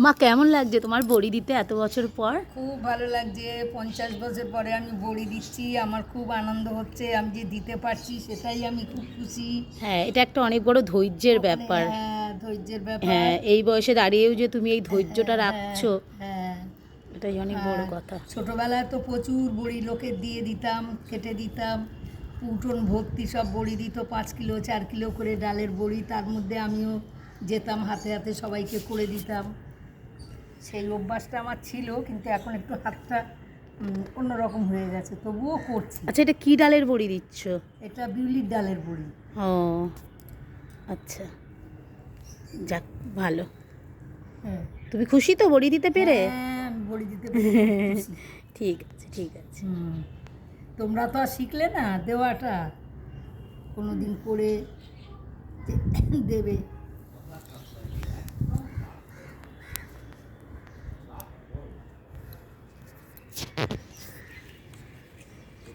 মা কেমন লাগছে তোমার বড়ি দিতে এত বছর পর? খুব ভালো লাগছে। 50 বছর পরে আমি বড়ি দিচ্ছি, আমার খুব আনন্দ হচ্ছে। আমি যে দিতে পারছি সেটাই আমি খুব খুশি। হ্যাঁ, এটা একটা অনেক বড় ধৈর্যের ব্যাপার। হ্যাঁ, ধৈর্যের ব্যাপার। হ্যাঁ, এই বয়সে দাঁড়িয়েও যে তুমি এই ধৈর্যটা হ্যাঁ, হ্যাঁ, রাখছো, হ্যাঁ। এটাই অনেক বড় আর কথা। ছোটবেলায় তো প্রচুর বড়ি লোকের দিয়ে দিতাম, কেটে দিতাম। উঠোন ভর্তি সব বড়ি দিত, 5 কিলো 4 কিলো করে ডালের বড়ি। তার মধ্যে আমিও যেতাম, হাতে হাতে সবাইকে করে দিতাম। সেই অভ্যাসটা আমার ছিল, কিন্তু এখন একটু হাতটা অন্যরকম হয়ে গেছে, তবুও করছি। আচ্ছা, এটা কি ডালের বড়ি দিচ্ছ? এটা বিউলির ডালের বড়ি। ও আচ্ছা, যাক ভালো। হ্যাঁ, তুমি খুশি তো বড়ি দিতে পেরে? হ্যাঁ, আমি বড়ি দিতে পেরে খুব খুশি। ঠিক আছে, ঠিক আছে। তোমরা তো আর শিখলে না দেওয়াটা, কোনো দিন করে দেবে।